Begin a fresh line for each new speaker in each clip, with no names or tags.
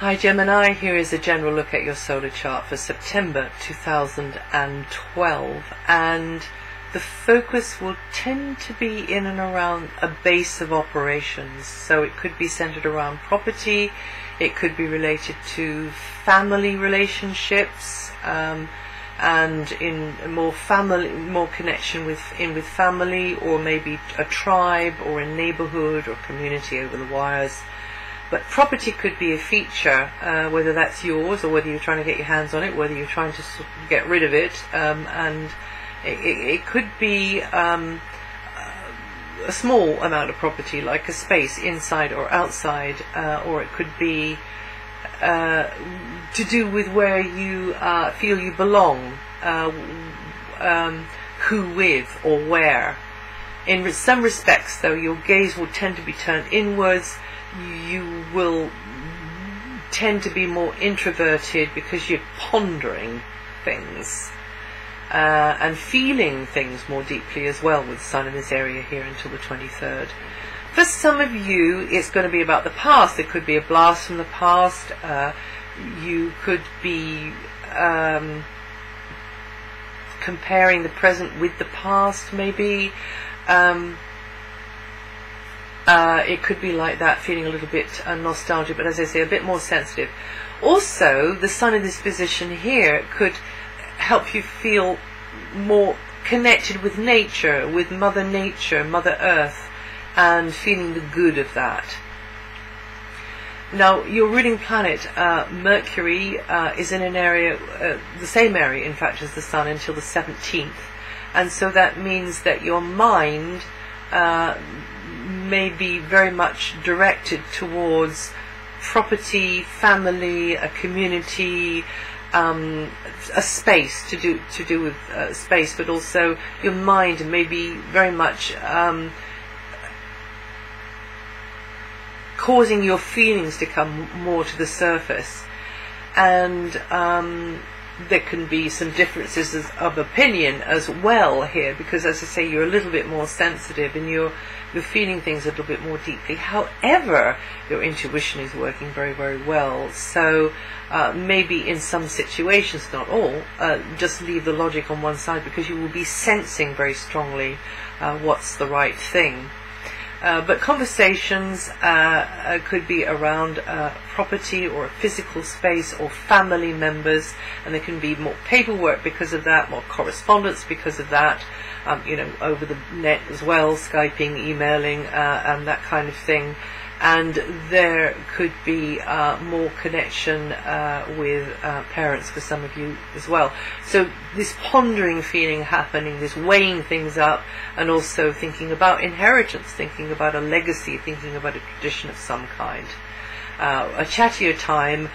Hi Gemini, here is a general look at your solar chart for September 2012, and the focus will tend to be in and around a base of operations. So it could be centered around property, it could be related to family relationships, and in more connection with family, or maybe a tribe or a neighborhood or community over the wires. But property could be a feature, whether that's yours or whether you're trying to get your hands on it, whether you're trying to get rid of it, and it could be a small amount of property, like a space inside or outside, or it could be to do with where you feel you belong, who with or where. In some respects, though, your gaze will tend to be turned inwards. You will tend to be more introverted because you're pondering things and feeling things more deeply as well, with the sun in this area here until the 23rd. For some of you, it's going to be about the past. It could be a blast from the past. You could be comparing the present with the past, maybe. It could be like that, feeling a little bit nostalgic, but as I say, a bit more sensitive. Also, the sun in this position here could help you feel more connected with nature, with Mother Nature, Mother Earth, and feeling the good of that. Now, your ruling planet, Mercury, is in an area, the same area, in fact, as the sun until the 17th. And so that means that your mind may be very much directed towards property, family, a community, a space, to do with space, but also your mind may be very much causing your feelings to come more to the surface. And there can be some differences of opinion as well here, because, as I say, you're a little bit more sensitive and you're feeling things a little bit more deeply. However, your intuition is working very, very well. So maybe in some situations, not all, just leave the logic on one side, because you will be sensing very strongly what's the right thing. But conversations could be around property or a physical space or family members, and there can be more paperwork because of that, more correspondence because of that, over the net as well, Skyping, emailing, and that kind of thing. And there could be more connection with parents for some of you as well. So this pondering feeling happening, this weighing things up, and also thinking about inheritance, thinking about a legacy, thinking about a tradition of some kind. A chattier time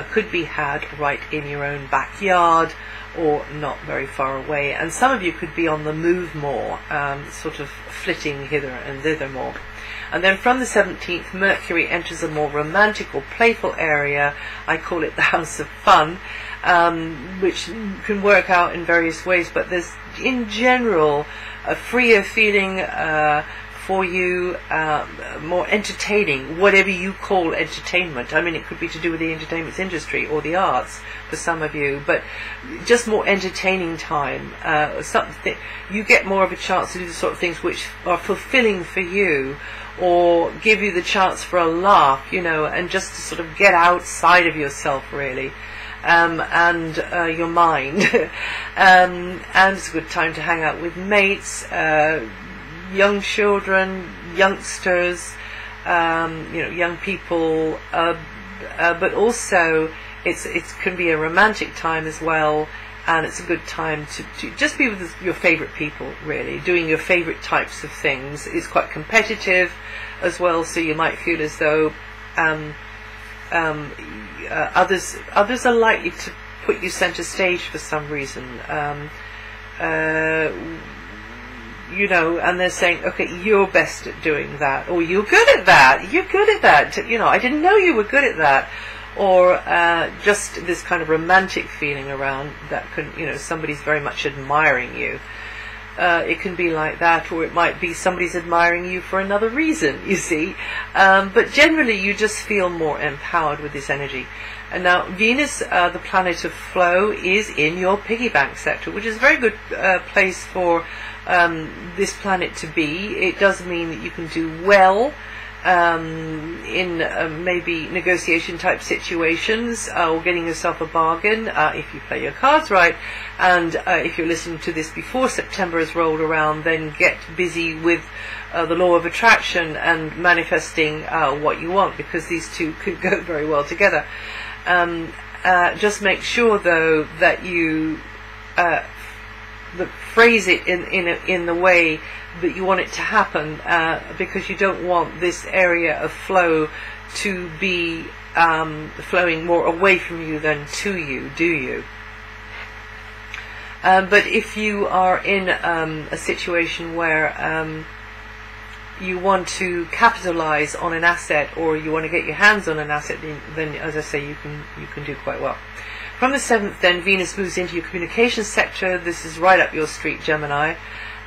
could be had right in your own backyard, or not very far away. And some of you could be on the move more, sort of flitting hither and thither more. And then from the 17th, Mercury enters a more romantic or playful area. I call it the house of fun, which can work out in various ways, but there's in general a freer feeling for you, more entertaining, whatever you call entertainment. I mean, it could be to do with the entertainment industry or the arts for some of you, but just more entertaining time. Something you get more of a chance to do the sort of things which are fulfilling for you, or give you the chance for a laugh, and just to sort of get outside of yourself, really, and your mind. And it's a good time to hang out with mates, young children, youngsters, young people, but also it can be a romantic time as well, and it's a good time to just be with your favorite people, really, doing your favorite types of things. It's quite competitive as well, so you might feel as though others are likely to put you center stage for some reason. And they're saying, okay, you're best at doing that, or you're good at that, I didn't know you were good at that. Or just this kind of romantic feeling around that somebody's very much admiring you. it can be like that, or it might be somebody's admiring you for another reason, you see. But generally you just feel more empowered with this energy. And now Venus, the planet of flow, is in your piggy bank sector, which is a very good place for this planet to be. It does mean that you can do well in maybe negotiation type situations, or getting yourself a bargain if you play your cards right. And if you're listening to this before September has rolled around, then get busy with the law of attraction and manifesting what you want, because these two could go very well together. Just make sure though that you phrase it in the way that you want it to happen, because you don't want this area of flow to be flowing more away from you than to you, do you? But if you are in a situation where you want to capitalize on an asset, or you want to get your hands on an asset, then as I say, you can do quite well. From the 7th then, Venus moves into your communications sector. This is right up your street, Gemini,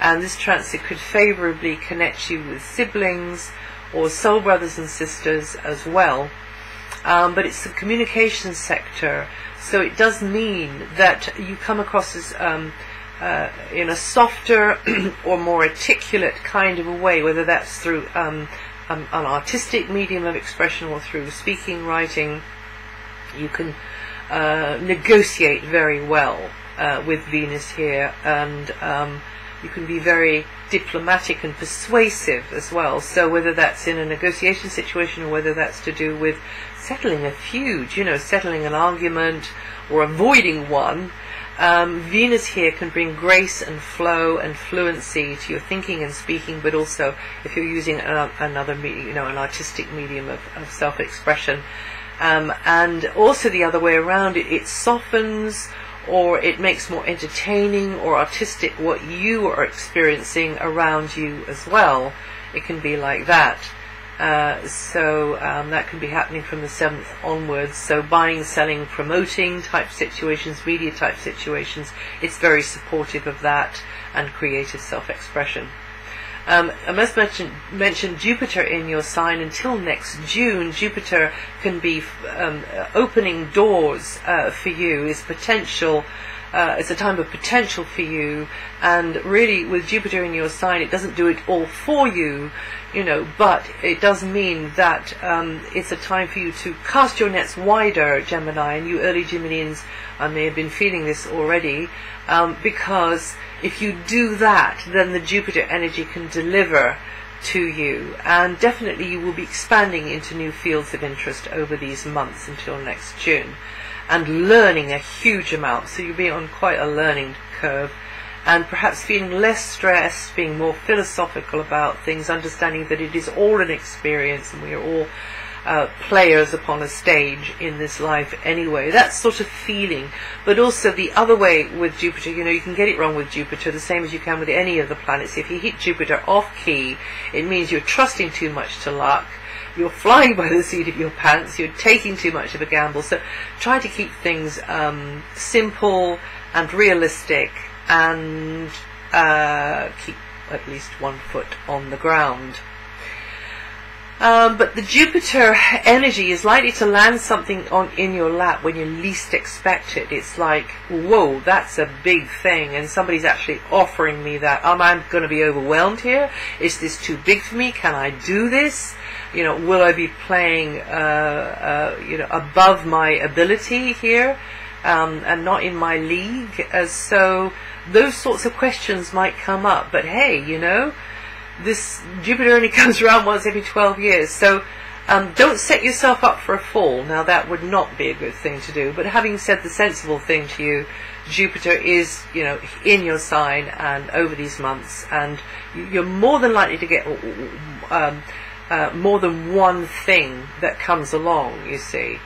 and this transit could favorably connect you with siblings or soul brothers and sisters as well. But it's the communications sector, so it does mean that you come across as in a softer or more articulate kind of a way, whether that's through an artistic medium of expression or through speaking, writing. You can negotiate very well with Venus here, and you can be very diplomatic and persuasive as well. So whether that's in a negotiation situation, or whether that's to do with settling a feud, settling an argument or avoiding one, Venus here can bring grace and flow and fluency to your thinking and speaking, but also if you're using another medium, an artistic medium of self-expression. And also the other way around, it softens, or it makes more entertaining or artistic what you are experiencing around you as well. It can be like that. So that can be happening from the 7th onwards. So buying, selling, promoting type situations, media type situations, it's very supportive of that and creative self-expression. I must mention Jupiter in your sign until next June. Jupiter can be opening doors for you, is potential. It's a time of potential for you, and really with Jupiter in your sign, it doesn't do it all for you, but it does mean that it's a time for you to cast your nets wider, Gemini, and you early Geminians may have been feeling this already, because if you do that, then the Jupiter energy can deliver to you, and definitely you will be expanding into new fields of interest over these months until next June, and learning a huge amount. So you'll be on quite a learning curve, and perhaps feeling less stressed, being more philosophical about things, understanding that it is all an experience and we are all players upon a stage in this life anyway. That sort of feeling. But also the other way with Jupiter, you can get it wrong with Jupiter the same as you can with any of the planets. If you hit Jupiter off key, it means you're trusting too much to luck, you're flying by the seat of your pants, you're taking too much of a gamble. So try to keep things simple and realistic, and keep at least one foot on the ground. But the Jupiter energy is likely to land something in your lap when you least expect it. It's like, whoa, that's a big thing, and somebody's actually offering me that. Am I going to be overwhelmed here? Is this too big for me? Can I do this? Will I be playing above my ability here, and not in my league? So those sorts of questions might come up. But hey, this Jupiter only comes around once every 12 years, so don't set yourself up for a fall. Now that would not be a good thing to do, but having said the sensible thing to you, Jupiter is, in your sign and over these months, and you're more than likely to get more than one thing that comes along, you see.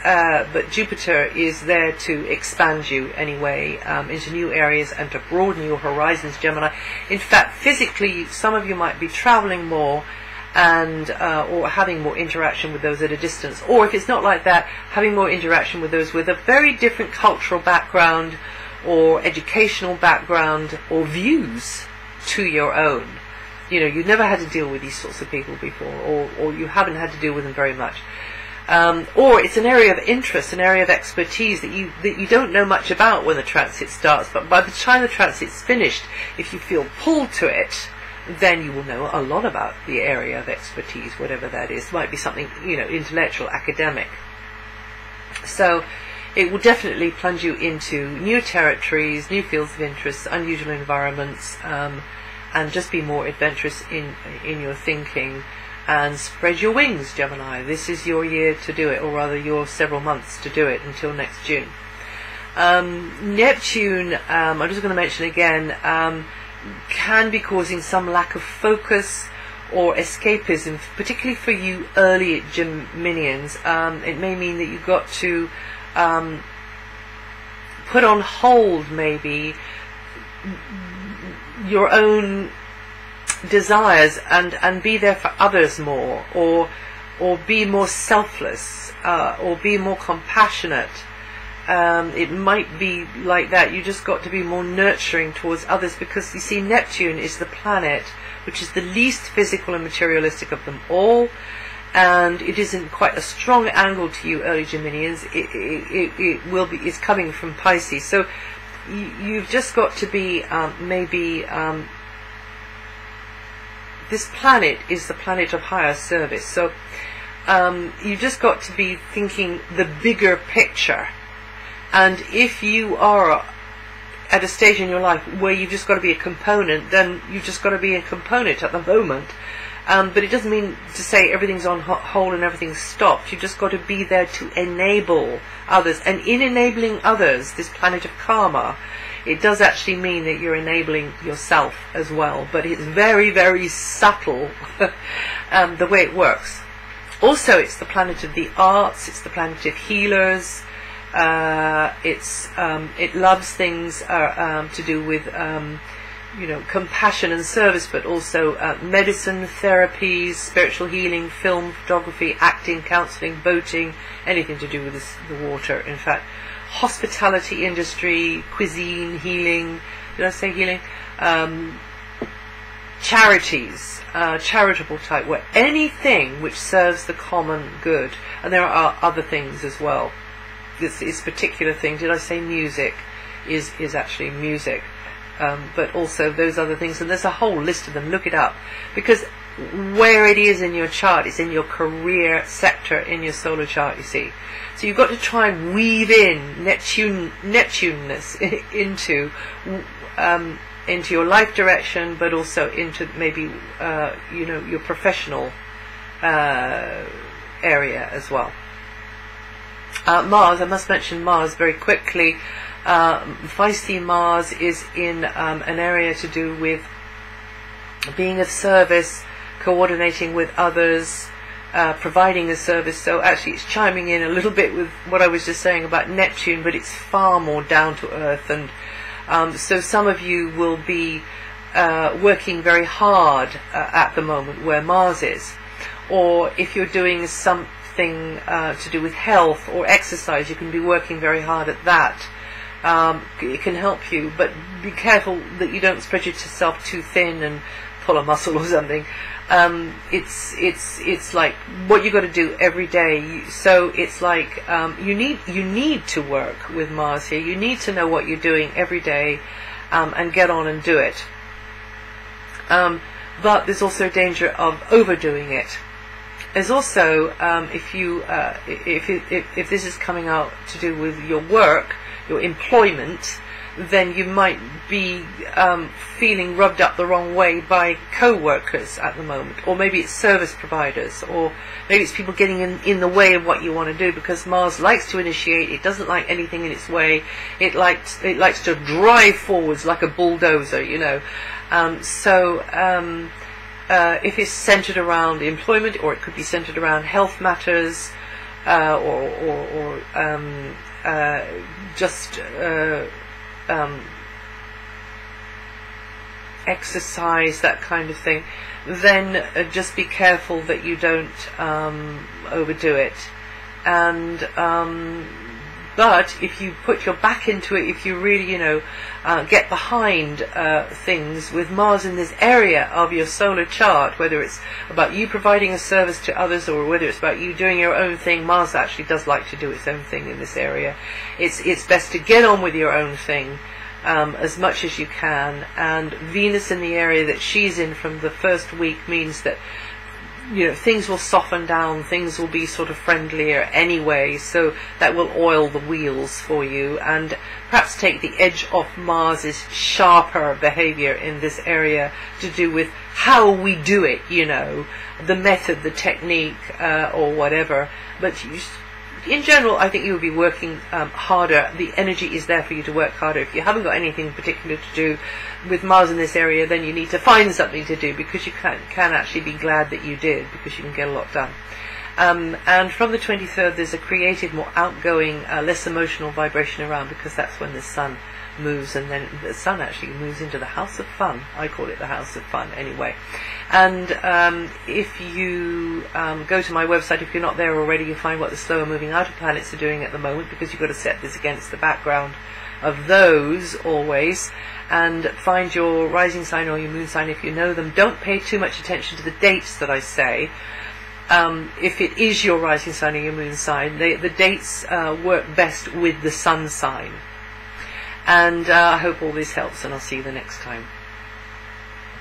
But Jupiter is there to expand you anyway, into new areas and to broaden your horizons, Gemini. In fact, physically, some of you might be traveling more and or having more interaction with those at a distance. Or if it's not like that, having more interaction with those with a very different cultural background, or educational background or views to your own. You know, you've never had to deal with these sorts of people before, or you haven't had to deal with them very much. Or it's an area of interest, an area of expertise that you don't know much about when the transit starts, but by the time the transit's finished, if you feel pulled to it, then you will know a lot about the area of expertise, whatever that is. It might be something, you know, intellectual, academic. So it will definitely plunge you into new territories, new fields of interest, unusual environments, and just be more adventurous in your thinking. And spread your wings, Gemini. This is your year to do it, or rather your several months to do it until next June. Neptune, I'm just going to mention again, can be causing some lack of focus or escapism, particularly for you early Geminians. It may mean that you've got to put on hold maybe your own desires and be there for others more, or be more selfless, or be more compassionate. It might be like that. You just got to be more nurturing towards others, because you see, Neptune is the planet which is the least physical and materialistic of them all, and it isn't quite a strong angle to you early Geminians. It's coming from Pisces, so you've just got to be this planet is the planet of higher service, so you just got to be thinking the bigger picture. And if you are at a stage in your life where you've just got to be a component, then you've just got to be a component at the moment. But it doesn't mean to say everything's on hold and everything's stopped. You've just got to be there to enable others. And in enabling others, this planet of karma, it does actually mean that you're enabling yourself as well. But it's very, very subtle, the way it works. Also, it's the planet of the arts. It's the planet of healers. It loves things to do with you know, compassion and service, but also medicine, therapies, spiritual healing, film, photography, acting, counselling, boating, anything to do with the water. In fact, hospitality industry, cuisine, healing. Did I say healing? Charities, charitable type work, anything which serves the common good. And there are other things as well. This particular thing, did I say music? Is actually music. But also those other things, and there's a whole list of them. Look it up, because where it is in your chart, it's in your career sector in your solar chart, you see. So you've got to try and weave in Neptuneness into your life direction, but also into maybe you know, your professional area as well. Mars, I must mention Mars very quickly. Feisty Mars is in an area to do with being of service, coordinating with others, providing a service. So actually it's chiming in a little bit with what I was just saying about Neptune, but it's far more down to earth. And so some of you will be working very hard at the moment where Mars is. Or if you're doing something to do with health or exercise, you can be working very hard at that. It can help you, but be careful that you don't spread yourself too thin and pull a muscle or something. It's like what you got to do every day. So it's like you need to work with Mars here. You need to know what you're doing every day and get on and do it. But there's also a danger of overdoing it. There's also if this is coming out to do with your work, your employment, then you might be feeling rubbed up the wrong way by co-workers at the moment, or maybe it's service providers, or maybe it's people getting in the way of what you want to do, because Mars likes to initiate. It doesn't like anything in its way. It likes to drive forwards like a bulldozer, you know. If it's centered around employment, or it could be centered around health matters, or just exercise, that kind of thing, then just be careful that you don't overdo it. And But if you put your back into it, if you really, get behind things with Mars in this area of your solar chart, whether it's about you providing a service to others or whether it's about you doing your own thing, Mars actually does like to do its own thing in this area. It's best to get on with your own thing as much as you can. And Venus in the area that she's in from the first week means that things will soften down, things will be sort of friendlier anyway, so that will oil the wheels for you and perhaps take the edge off Mars's sharper behavior in this area to do with how we do it, the method, the technique, or whatever. But in general, I think you will be working harder. The energy is there for you to work harder. If you haven't got anything particular to do with Mars in this area, then you need to find something to do, because you can actually be glad that you did, because you can get a lot done. And from the 23rd, there's a creative, more outgoing, less emotional vibration around, because that's when the Sun moves, and then the Sun actually moves into the house of fun. I call it the house of fun anyway. And if you go to my website, if you're not there already, you'll find what the slower moving outer planets are doing at the moment, because you've got to set this against the background of those always, and find your rising sign or your moon sign if you know them. Don't pay too much attention to the dates that I say. If it is your rising sign or your moon sign, the dates work best with the sun sign. And I hope all this helps, and I'll see you the next time.